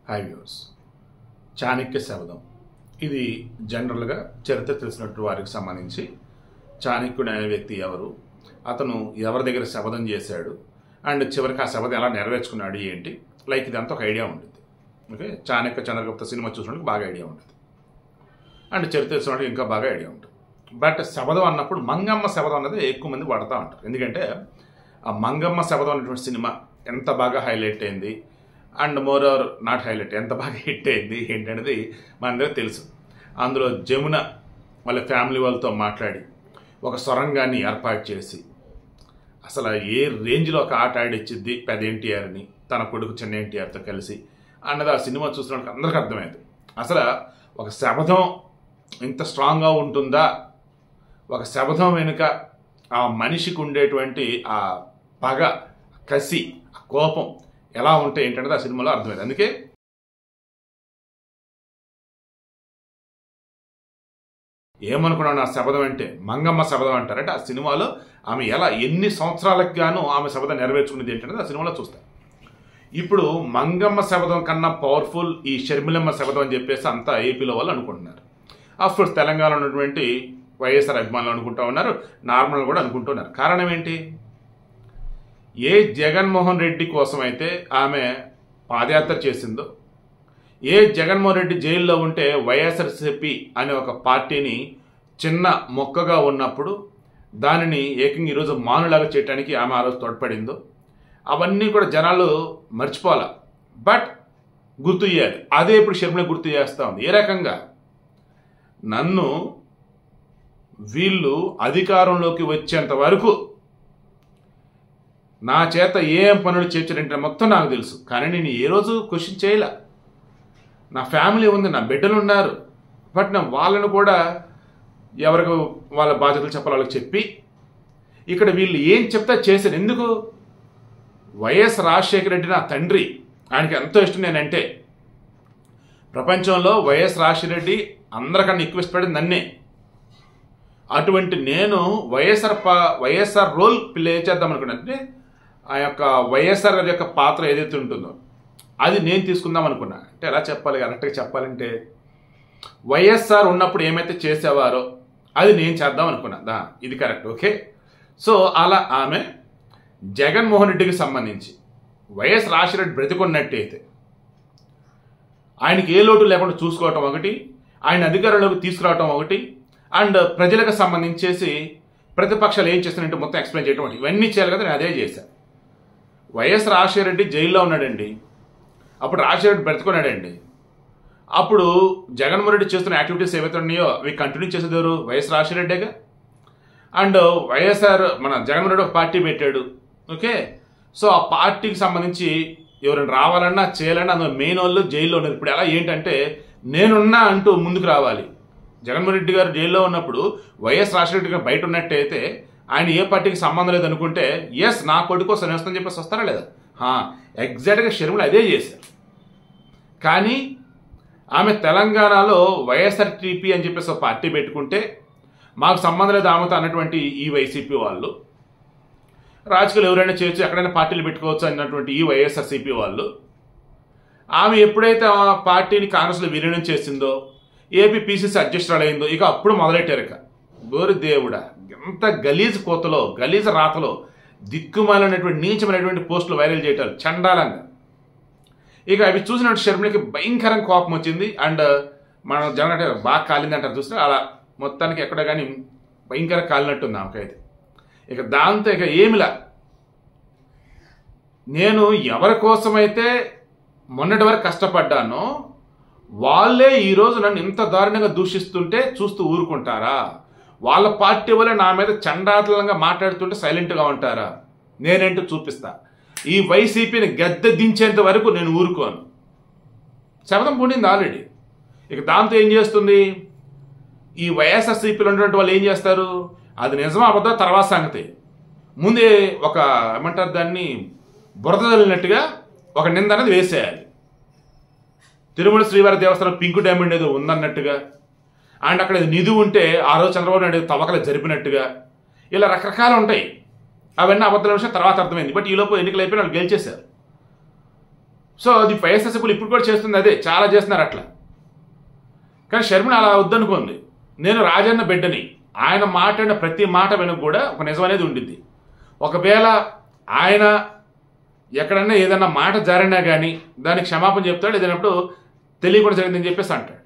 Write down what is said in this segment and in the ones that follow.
High viewers, Chanakya శబదం ఇది జనరల్గా చరిత్ర తెలిసినట్టు వారికి సంబంధించి చాణక్యుడు అనే వ్యక్తి ఎవరు, అతను ఎవరి దగ్గర శబదం చేశాడు అండ్ చివరికి ఆ శబదం ఎలా నెరవేర్చుకున్నాడు ఏంటి, లైక్ ఇదంతా ఒక ఐడియా ఉంటుంది. ఓకే, చాణక్య చంద్రగుప్త సినిమా చూసినట్టు బాగా ఐడియా ఉంటుంది అండ్ చరిత్ర తెలిసినట్టు ఇంకా బాగా ఐడియా ఉంటుంది. బట్ శబదం అన్నప్పుడు మంగమ్మ శబదం అన్నది ఎక్కువ మంది వాడుతూ ఉంటారు. ఎందుకంటే ఆ మంగమ్మ శబదం అనేటువంటి సినిమా ఎంత బాగా హైలైట్ అయింది and more over not highlight ఎంత బాగా హిట్ అయింది ఏంటనేది మనందరికీ తెలుసు. అందులో జమున వాళ్ళ ఫ్యామిలీ వాళ్ళతో మాట్లాడి ఒక సొరంగాన్ని ఏర్పాటు చేసి అసలు ఏ రేంజ్లో ఒక ఆట ఆడిచ్చింది పెద్ద ఎన్టీఆర్ని తన కొడుకు చిన్న ఎన్టీఆర్తో కలిసి అన్నది ఆ సినిమా చూసినప్పుడు అందరికీ అర్థమైంది. అసలు ఒక శబదం ఇంత స్ట్రాంగ్గా ఉంటుందా, ఒక శబదం వెనుక ఆ మనిషికి ఉండేటువంటి ఆ పగ, కసి, కోపం ఎలా ఉంటాయి ఏంటనేది ఆ సినిమాలో అర్థమైంది. అందుకే ఏమనుకున్నాను ఆ శబదం అంటే మంగమ్మ శబదం అంటారు. అంటే ఆ సినిమాలో ఆమె ఎలా ఎన్ని సంవత్సరాలకు గాను ఆమె శబదం నెరవేర్చుకునేది ఏంటనేది ఆ సినిమాలో చూస్తారు. ఇప్పుడు మంగమ్మ శబదం కన్నా పవర్ఫుల్ ఈ షర్మిలమ్మ శబదం అని చెప్పేసి అంతా ఏపీలో వాళ్ళు అనుకుంటున్నారు. ఆఫ్కోర్స్ తెలంగాణలో ఉన్నటువంటి వైఎస్ఆర్ అభిమానులు అనుకుంటూ ఉన్నారు, నార్మల్ కూడా అనుకుంటున్నారు. కారణం ఏంటి? ఏ జగన్మోహన్ రెడ్డి కోసం అయితే ఆమె పాదయాత్ర చేసిందో, ఏ జగన్మోహన్ రెడ్డి జైల్లో ఉంటే వైఎస్ఆర్సీపీ అనే ఒక పార్టీని చిన్న మొక్కగా ఉన్నప్పుడు దానిని ఏకంగా ఈరోజు మానులాగా చేయడానికి ఆమె ఆ రోజు తోడ్పడిందో, అవన్నీ కూడా జనాలు మర్చిపోవాలా, బట్ గుర్తు చేయాలి. అదే ఇప్పుడు షర్మిల గుర్తు చేస్తూ ఉంది. ఏ రకంగా నన్ను వీళ్ళు అధికారంలోకి వచ్చేంత వరకు నా చేత ఏం పనులు చేర్చారంటే మొత్తం నాకు తెలుసు, కానీ నేను ఏ రోజు క్వశ్చన్ చేయలే. నా ఫ్యామిలీ ఉంది, నా బిడ్డలు ఉన్నారు, బట్ నేను వాళ్ళను కూడా ఎవరికి వాళ్ళ బాధ్యతలు చెప్పాలి వాళ్ళకి చెప్పి ఇక్కడ వీళ్ళు ఏం చెప్తా చేశారు. ఎందుకు? వైఎస్ రాజశేఖర రెడ్డి నా తండ్రి, ఆయనకి ఎంతో ఇష్టం నేనంటే. ప్రపంచంలో వైఎస్ రాజశేఖర రెడ్డి అందరికన్నా ఎక్కువ ఇష్టపడింది నన్నే. అటువంటి నేను వైఎస్ఆర్ రోల్ ప్లే చేద్దాం అనుకున్నాను. అంటే ఆ యొక్క వైఎస్ఆర్ గారి యొక్క పాత్ర ఏదైతే ఉంటుందో అది నేను తీసుకుందాం అనుకున్నా. అంటే ఎలా చెప్పాలి, కరెక్ట్గా చెప్పాలంటే వైఎస్ఆర్ ఉన్నప్పుడు ఏమైతే చేసేవారో అది నేను చేద్దాం అనుకున్నా. ఇది కరెక్ట్. ఓకే, సో అలా ఆమె జగన్మోహన్ రెడ్డికి సంబంధించి వైఎస్ రాజశేఖర రెడ్డి బ్రతికున్నట్టయితే ఆయనకి ఏ లోటు లేకుండా చూసుకోవటం ఒకటి, ఆయన అధికారంలోకి తీసుకురావటం ఒకటి, అండ్ ప్రజలకు సంబంధించేసి ప్రతిపక్షాలు ఏం చేస్తున్నారంటే మొత్తం ఎక్స్ప్లెయిన్ చేయడం ఒకటి, ఇవన్నీ చేయాలి కదా. నేను అదే చేశాను. వైఎస్ రాజశేఖర రెడ్డి జైల్లో ఉన్నాడండి, అప్పుడు రాజశేఖర రెడ్డి బ్రతుకున్నాడండి. అప్పుడు జగన్మోహన్ రెడ్డి చేస్తున్న యాక్టివిటీస్ ఏవైతే ఉన్నాయో అవి కంటిన్యూ చేసేదారు వైఎస్ రాజశేఖర రెడ్డిగా. అండ్ వైఎస్ఆర్ మన జగన్మోహన్ రెడ్డి ఒక పార్టీ పెట్టాడు. ఓకే, సో ఆ పార్టీకి సంబంధించి ఎవరైనా రావాలన్నా చేయాలన్నా అందులో మెయిన్ వాళ్ళు జైల్లో ఉన్నారు. ఇప్పుడు ఎలా ఏంటంటే నేనున్నా అంటూ ముందుకు రావాలి. జగన్మోహన్ రెడ్డి గారు జైల్లో ఉన్నప్పుడు వైఎస్ రాజశేఖర రెడ్డి గారు బయట ఉన్నట్టయితే ఆయన ఏ పార్టీకి సంబంధం లేదనుకుంటే ఎస్ నా కొడుకు కోసం నేస్తానని చెప్పేసి వస్తారా లేదా? ఎగ్జాక్ట్గా షర్మిల అదే చేశారు. కానీ ఆమె తెలంగాణలో వైఎస్ఆర్టీపీ అని చెప్పేసి ఒక పార్టీ పెట్టుకుంటే మాకు సంబంధం లేదు ఆమెతో అన్నటువంటి ఈ వైసీపీ వాళ్ళు, రాజకీయాలు ఎవరైనా చేయొచ్చు ఎక్కడైనా పార్టీలు పెట్టుకోవచ్చు అన్నటువంటి ఈ వైఎస్ఆర్సీపీ వాళ్ళు, ఆమె ఎప్పుడైతే ఆ పార్టీని కాంగ్రెస్లో విలీనం చేసిందో, ఏపీ పీసీసీ అధ్యక్షురాలు అయిందో, ఇక అప్పుడు మొదలెట్టారు. ఇక గోరు దేవుడా, ఎంత గలీజ్ కోతలో గలీజ్ రాతలో దిక్కుమాలనేటువంటి నీచమైనటువంటి పోస్టులు వైరల్ చేయటాలు చండాలంగా. ఇక అవి చూసినట్టు షర్మిలకి భయంకరంగా కోపం వచ్చింది. అండ్ మనం జగన్ బాగా కాలింది అంటారు చూస్తే అలా మొత్తానికి ఎక్కడ కానీ భయంకరంగా కాలినట్టుంది ఆమెకైతే. ఇక దాంతో ఇక ఏమిలా, నేను ఎవరి కోసమైతే మొన్నటి వరకు కష్టపడ్డానో వాళ్ళే ఈరోజు నన్ను ఇంత దారుణంగా దూషిస్తుంటే చూస్తూ ఊరుకుంటారా? వాళ్ళ పార్టీ వల్లే నా మీద చండాలంగా మాట్లాడుతుంటే సైలెంట్గా ఉంటారా? నేనేంటో చూపిస్తా. ఈ వైసీపీని గద్దె దించేంత వరకు నేను ఊరుకోను. శబదం పూడింది ఆల్రెడీ. ఇక దాంతో ఏం చేస్తుంది, ఈ వైఎస్ఆర్సీపీలో ఉన్నటువంటి వాళ్ళు ఏం చేస్తారు, అది నిజమా అబద్ధం తర్వాత సంగతి. ముందే ఒక ఏమంటారు దాన్ని బురద చల్లినట్టుగా ఒక నింద అనేది వేసేయాలి. తిరుమల శ్రీవారి దేవస్థానం పింక్ డైమండ్ ఏదో ఉందన్నట్టుగా, అండ్ అక్కడ నిధి ఉంటే ఆ రోజు చంద్రబాబు నాయుడు తవ్వకలు జరిపినట్టుగా, ఇలా రకరకాలు ఉంటాయి. అవన్నీ అబద్ధాల విషయం తర్వాత అర్థమైంది. బట్ ఈలోపు ఎన్నికలు అయిపోయి వాళ్ళు గెలిచేశారు. సో అది వైఎస్ఆర్సీపీలు ఇప్పుడు కూడా చేస్తుంది అదే, చాలా చేస్తున్నారు అట్లా. కానీ షర్మిల అలా వద్దనుకోండి. నేను రాజన్న బిడ్డని, ఆయన మాట్లాడిన ప్రతి మాట వెనుక కూడా ఒక నిజం అనేది ఉండిద్ది. ఒకవేళ ఆయన ఎక్కడన్నా ఏదన్నా మాట జరిగినా కానీ దానికి క్షమాపణ చెప్తాడు, ఏదైనప్పుడు తెలియకుండా జరిగిందని చెప్పేసి అంటాడు.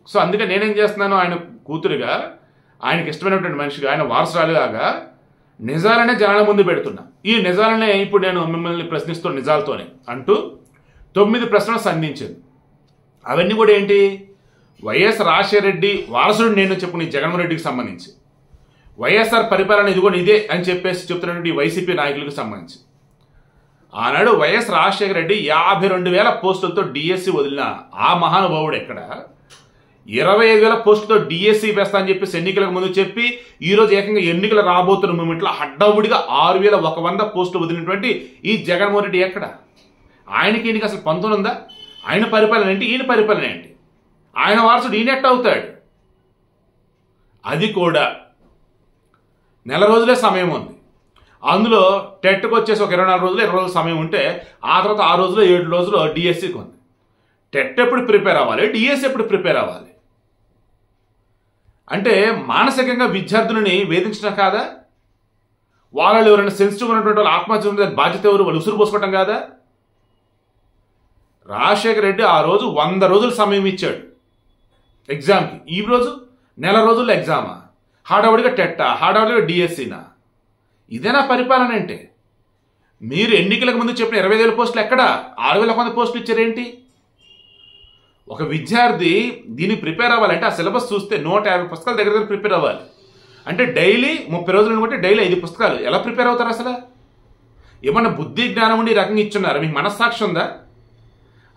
సో అందుకే నేనేం చేస్తున్నాను, ఆయన కూతురుగా, ఆయనకి ఇష్టమైనటువంటి మనిషిగా, ఆయన వారసురాలిలాగా నిజాలనే జనాల ముందు పెడుతున్నా. ఈ నిజాలనే ఇప్పుడు నేను మిమ్మల్ని ప్రశ్నిస్తున్న నిజాలతోనే అంటూ 9 ప్రశ్నలు సంధించింది. అవన్నీ కూడా ఏంటి, వైఎస్ రాజశేఖర రెడ్డి వారసుడు నేను చెప్పుకుని జగన్మోహన్ రెడ్డికి సంబంధించి, వైఎస్ఆర్ పరిపాలన ఇదిగోండి ఇదే అని చెప్పేసి చెప్తున్నటువంటి వైసీపీ నాయకులకు సంబంధించి. ఆనాడు వైఎస్ రాజశేఖర రెడ్డి 52,000 పోస్టులతో డిఎస్సి వదిలిన ఆ మహానుభావుడు ఎక్కడ 25,000 పోస్టులతో డిఎస్సి వేస్తా అని చెప్పేసి ఎన్నికలకు ముందు చెప్పి ఈరోజు ఏకంగా ఎన్నికలు రాబోతున్న మూమెంట్లో హడ్డవుడిగా 6,100 పోస్టులు వదిలినటువంటి ఈ జగన్మోహన్ రెడ్డి ఎక్కడ? ఆయనకి ఈయనకి అసలు పంతం ఉందా? ఆయన పరిపాలన ఏంటి, ఈయన పరిపాలన ఏంటి? ఆయన వారసుడు ఈయన ఎట్ట అవుతాడు? అది కూడా నెల రోజులే సమయం ఉంది. అందులో టెట్కి వచ్చేసి ఒక 24 రోజులు 20 రోజులు సమయం ఉంటే ఆ తర్వాత 6 రోజులు 7 రోజులు డిఎస్సికి ఉంది. టెట్ ఎప్పుడు ప్రిపేర్ అవ్వాలి, డిఎస్సి ఎప్పుడు ప్రిపేర్ అవ్వాలి? అంటే మానసికంగా విద్యార్థులని వేధించడం కాదా? వాళ్ళు ఎవరైనా సెన్సిటివ్ ఉన్నటువంటి వాళ్ళు ఆత్మహత్య ఉంటే బాధ్యత ఎవరు? వాళ్ళు ఉసురు పోసుకోవటం కాదా? రాజశేఖర రెడ్డి ఆ రోజు 100 రోజులు సమయం ఇచ్చాడు ఎగ్జామ్కి. ఈ రోజు నెల రోజుల్లో ఎగ్జామా? హడావుడిగా టెట్టా, హడావుడిగా డిఎస్సినా? ఇదేనా పరిపాలన అంటే? మీరు ఎన్నికలకు ముందు చెప్పిన 25,000 పోస్టులు ఎక్కడ? 6,100 పోస్టులు ఇచ్చారేంటి? ఒక విద్యార్థి దీన్ని ప్రిపేర్ అవ్వాలంటే ఆ సిలబస్ చూస్తే 150 పుస్తకాల దగ్గర ప్రిపేర్ అవ్వాలి. అంటే డైలీ 30 రోజులు అనుకుంటే డైలీ 5 పుస్తకాలు. ఎలా ప్రిపేర్ అవుతారు అసలు? ఏమన్నా బుద్ధి జ్ఞానం ఉండి రకంగా ఇచ్చున్నారు, మీకు మనస్సాక్షి ఉందా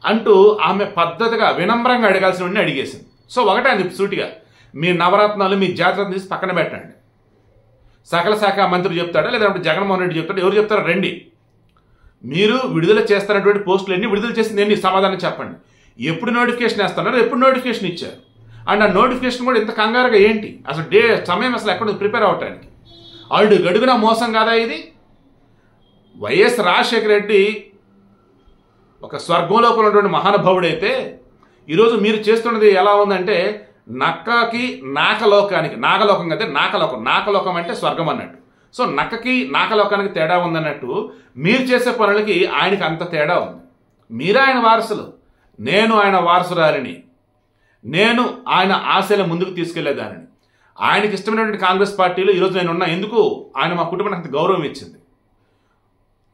అంటూ ఆమె పద్ధతిగా వినమ్రంగా అడగాల్సిన అడిగేసింది. సో ఒకటే అంది సూటిగా, మీ నవరత్నాలు మీ జాగ్రత్తలు తీసి పక్కన పెట్టండి. సకల శాఖ మంత్రి చెప్తాడా లేదంటే జగన్మోహన్ రెడ్డి చెప్తాడా? ఎవరు చెప్తారా? రండి, మీరు విడుదల చేస్తున్నటువంటి పోస్టులు ఎన్ని, విడుదల చేసింది ఎన్ని, సమాధానం చెప్పండి. ఎప్పుడు నోటిఫికేషన్ వేస్తున్నారు, ఎప్పుడు నోటిఫికేషన్ ఇచ్చారు, అండ్ ఆ నోటిఫికేషన్ కూడా ఇంత కంగారుగా ఏంటి? అసలు సమయం అసలు ఎక్కడ ప్రిపేర్ అవ్వటానికి? అడుగడుగునా మోసం కాదా ఇది? వైఎస్ రాజశేఖర రెడ్డి ఒక స్వర్గంలోకి ఉన్నటువంటి మహానుభావుడైతే ఈరోజు మీరు చేస్తున్నది ఎలా ఉందంటే నక్కకి నాకలోకానికి, నాగలోకం కదా, నాకలోకం, నాకలోకం అంటే స్వర్గం అన్నట్టు. సో నక్కకి నాకలోకానికి తేడా ఉందన్నట్టు మీరు చేసే పనులకి ఆయనకి అంత తేడా ఉంది. మీరే ఆయన వారసులు, నేను ఆయన వారసురాలిని, నేను ఆయన ఆశలు ముందుకు తీసుకెళ్లేదానిని. ఆయనకి ఇష్టమైనటువంటి కాంగ్రెస్ పార్టీలో ఈరోజు నేను ఉన్నా. ఎందుకు? ఆయన మా కుటుంబానికి అంత గౌరవం ఇచ్చింది.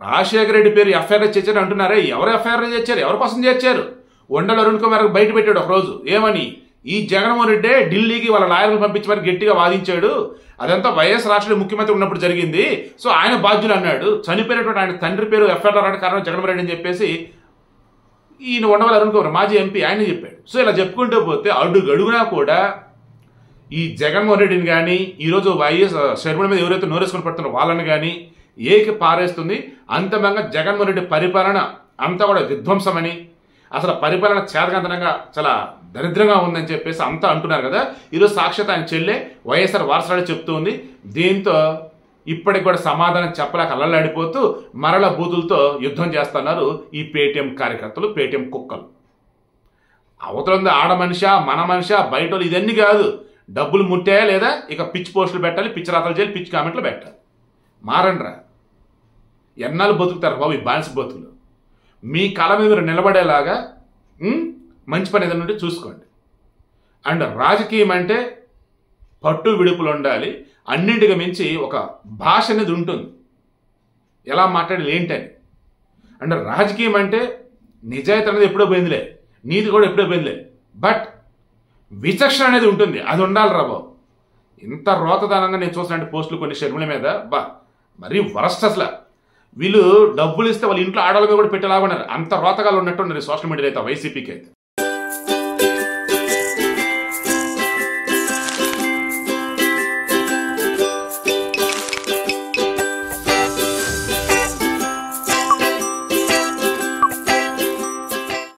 రాజశేఖర రెడ్డి పేరు ఎఫ్ఐఆర్ చేశారు అంటున్నారే, ఎవరు ఎఫ్ఐఆర్ చేశారు? ఎవరి కోసం చేశారు? ఉండల అరుణ్ కుమార్ బయట పెట్టాడు ఒకరోజు. ఏమని? ఈ జగన్మోహన్ రెడ్డి ఢిల్లీకి వాళ్ళ లాయర్లు పంపించి మరి గట్టిగా వాదించాడు, అదంతా వైఎస్ రాష్ట్ర ముఖ్యమంత్రి ఉన్నప్పుడు జరిగింది, సో ఆయన బాధ్యులు అన్నాడు. చనిపోయినటువంటి ఆయన తండ్రి పేరు ఎఫ్ఐఆర్ రావడానికి కారణం జగన్మోహన్ రెడ్డి అని చెప్పేసి ఈయన ఉండవల్లి అరుణ్ కుమార్ మాజీ ఎంపీ ఆయన చెప్పాడు. సో ఇలా చెప్పుకుంటూ పోతే అడుగడుగునా కూడా ఈ జగన్మోహన్ రెడ్డిని కానీ ఈరోజు వైఎస్ షర్మిల మీద ఎవరైతే నోరేసుకొని పడుతున్నారో వాళ్ళని కానీ ఏకి పారేస్తుంది. అంతమంగా జగన్మోహన్ రెడ్డి పరిపాలన అంతా కూడా విధ్వంసమని, అసలు పరిపాలన చేతకంతనంగా చాలా దరిద్రంగా ఉందని చెప్పేసి అంతా అంటున్నారు కదా. ఈరోజు సాక్షాత్ ఆయన చెల్లె వైఎస్ఆర్ వారసురాలు చెప్తూ ఉంది. దీంతో ఇప్పటికి కూడా సమాధానం చెప్పలేక అల్లలాడిపోతూ మరల బూతులతో యుద్ధం చేస్తున్నారు ఈ పేటీఎం కార్యకర్తలు, పేటీఎం కుక్కలు. అవతల ఆడ మనిషా, మన మనిషా, బయట ఇదన్నీ కాదు. డబ్బులు ముట్టాయా లేదా, ఇక పిచ్చి పోస్టులు పెట్టాలి, పిచ్చి రాతలు చేయాలి, పిచ్చి కామెంట్లు పెట్టాలి. మారండ్రా, ఎన్నాళ్ళు బతుకుతారు బాబు ఈ బానిస బతుకులు? మీ కళ మీద మీరు నిలబడేలాగా మంచి పని ఏదైనా ఉంటే చూసుకోండి. అండ్ రాజకీయం అంటే పట్టు విడుపులు ఉండాలి. అన్నింటికి మించి ఒక భాష అనేది ఉంటుంది, ఎలా మాట్లాడాలి ఏంటని. అండ్ రాజకీయం అంటే నిజాయితీ అనేది ఎప్పుడో పోయిందిలే, నీతి కూడా ఎప్పుడో పోయిందిలే, బట్ విచక్షణ అనేది ఉంటుంది, అది ఉండాలి రా బాబు. ఇంత రోతదానంగా నేను చూసినట్టు పోస్టులు కొన్ని షర్మిల మీద మరీ వరస్ట్. అసలు వీళ్ళు డబ్బులు ఇస్తే వాళ్ళ ఇంట్లో ఆడవాళ్ళ మీద కూడా పెట్టేలాగా ఉన్నారు. అంత రోతగాలు ఉన్నట్టు ఉన్నారు సోషల్ మీడియాలో అయితే వైసీపీకి అయితే.